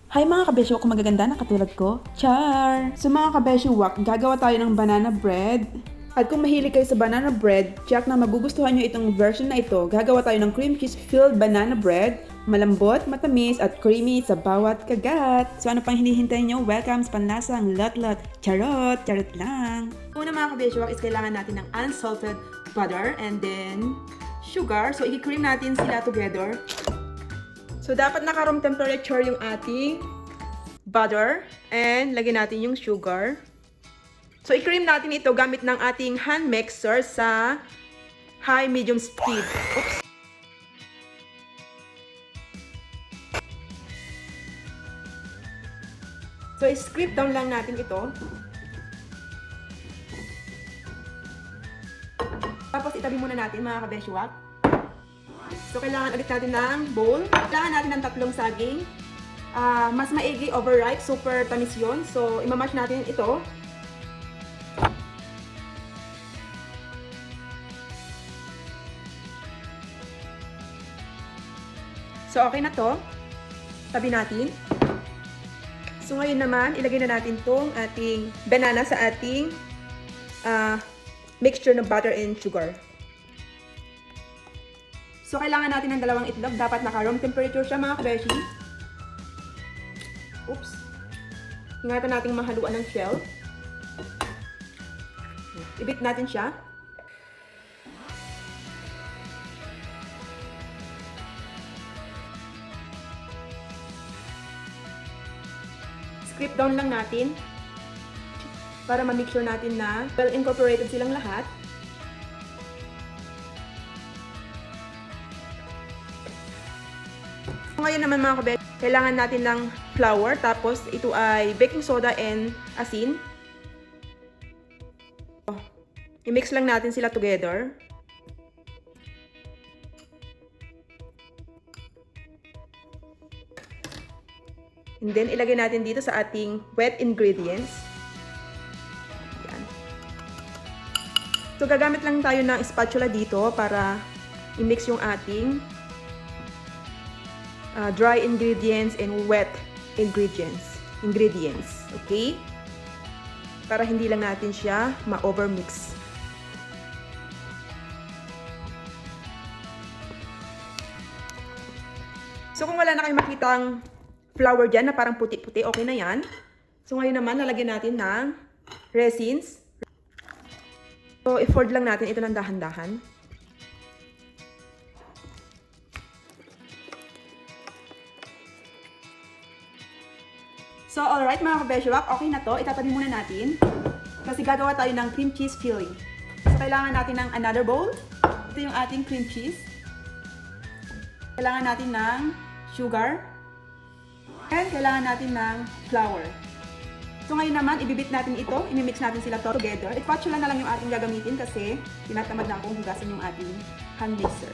Hi mga kabesyo kung magaganda na katulad ko. Char! So mga kabesyo wak, gagawa tayo ng banana bread. At kung mahilig kayo sa banana bread, check na magugustuhan nyo itong version na ito. Gagawa tayo ng cream cheese filled banana bread. Malambot, matamis, at creamy sa bawat kagat. So ano pang hinihintay nyo? Welcome sa panlasang lot-lot. Charot! Charot lang! Una mga kabesyo wak is kailangan natin ng unsalted butter and then sugar. So i-cream natin sila together. So, dapat naka-room temperature yung ating butter and lagyan natin yung sugar. So, i-cream natin ito gamit ng ating hand mixer sa high-medium speed. Oops! So, i-script down lang natin ito. Tapos, itabi muna natin mga kabeshuwak. So, kailangan ulit natin ng bowl. Kailangan natin ng 3 saging. Mas maigi, overripe, super tamis yun. So, imamash natin ito. So, okay na to. Tabi natin. So, ngayon naman, ilagay na natin tong ating banana sa ating mixture ng butter and sugar. So, kailangan natin ng 2 itlog. Dapat naka-room temperature siya mga kabeshi. Oops. Ingatan natin mahaluan ng shell. Ibit natin siya. Script down lang natin para ma-make sure natin na well incorporated silang lahat. Ngayon naman mga kabet, kailangan natin ng flour, tapos ito ay baking soda and asin. I-mix lang natin sila together. And then, ilagay natin dito sa ating wet ingredients. Yan. So, gagamit lang tayo ng spatula dito para i-mix yung ating dry ingredients and wet ingredients. Okay? Para hindi lang natin siya ma-overmix. So, kung wala na kayong makitang flour dyan na parang puti-puti, okay na yan. So, ngayon naman, lalagyan natin ng resins. So, i-fold lang natin ito ng dahan-dahan. So, alright mga kabeshuwak, okay na to. Itatabi muna natin. Kasi gagawa tayo ng cream cheese filling. So, kailangan natin ng another bowl. Ito yung ating cream cheese. Kailangan natin ng sugar. And kailangan natin ng flour. So, ngayon naman, ibibit natin ito. Imimix natin sila together. Spatula na lang yung ating gagamitin kasi tinatamad na akong hugasan yung ating hand mixer.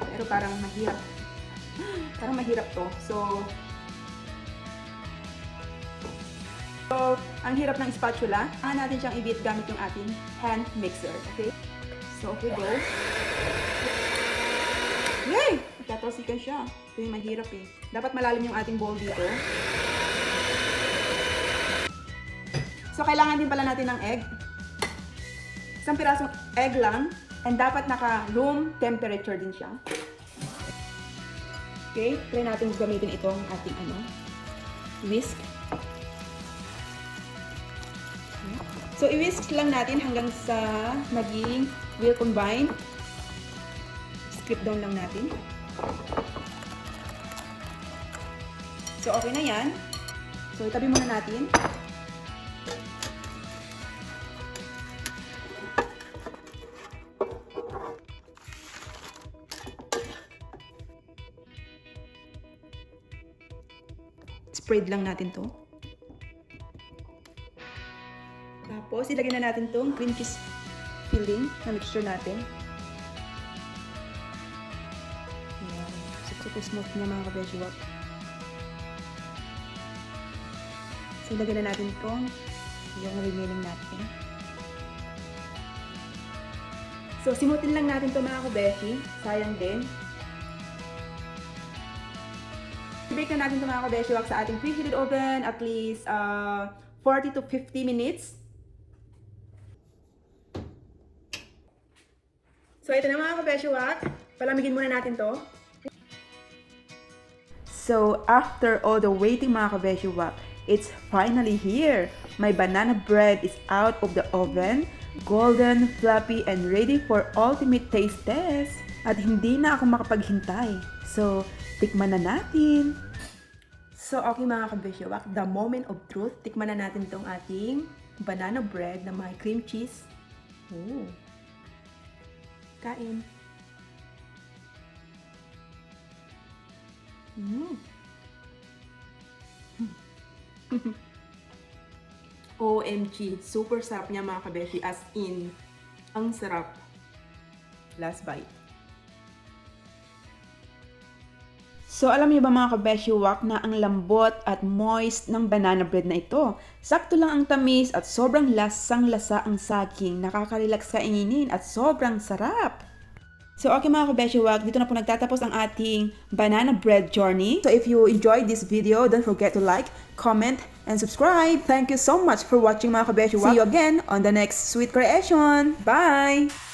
Pero parang mahirap. Parang mahirap to. So, ang hirap ng spatula, kailangan natin siyang i-beat gamit yung ating hand mixer. Okay? So, off we go. Yay! Magtatalsikan siya. Ito yung mahirap eh. Dapat malalim yung ating bowl dito. So, kailangan din pala natin ng egg. Isang pirasong egg lang. And dapat naka-room temperature din siya. Okay? Try natin gamitin itong ating whisk. So, i-whisk lang natin hanggang sa maging will combine. Strip down lang natin. So, okay na yan. So, itabi muna natin. Spread lang natin to. Tapos, ilagay na natin itong cream cheese filling na mixture natin. Ayan. Super smooth niya mga kabeshuwak. So, ilagay na natin itong yung remaining natin. So, simutin lang natin ito mga kabeshi. Sayang din. I-bake na natin ito mga kabeshiwak sa ating preheated oven at least 40 to 50 minutes. So ito na mga kabeshiwak, palamigin muna natin to. So after all the waiting mga kabeshiwak, it's finally here. My banana bread is out of the oven, golden, fluffy, and ready for ultimate taste test. At hindi na ako makapaghintay. So tikman na natin. So okay mga kabeshiwak, the moment of truth. Tikman na natin itong ating banana bread na may cream cheese. Ooh. Kain. OMG, super sarap niya mga kabeshi, as in, ang sarap. Last bite. So alam niyo ba mga kabeshiwak na ang lambot at moist ng banana bread na ito? Sakto lang ang tamis at sobrang lasang-lasa ang saging, nakaka-relax kainin at sobrang sarap. So okay mga kabeshiwak, dito na po nagtatapos ang ating banana bread journey. So if you enjoyed this video, don't forget to like, comment, and subscribe. Thank you so much for watching mga kabeshiwak. See you again on the next sweet creation. Bye!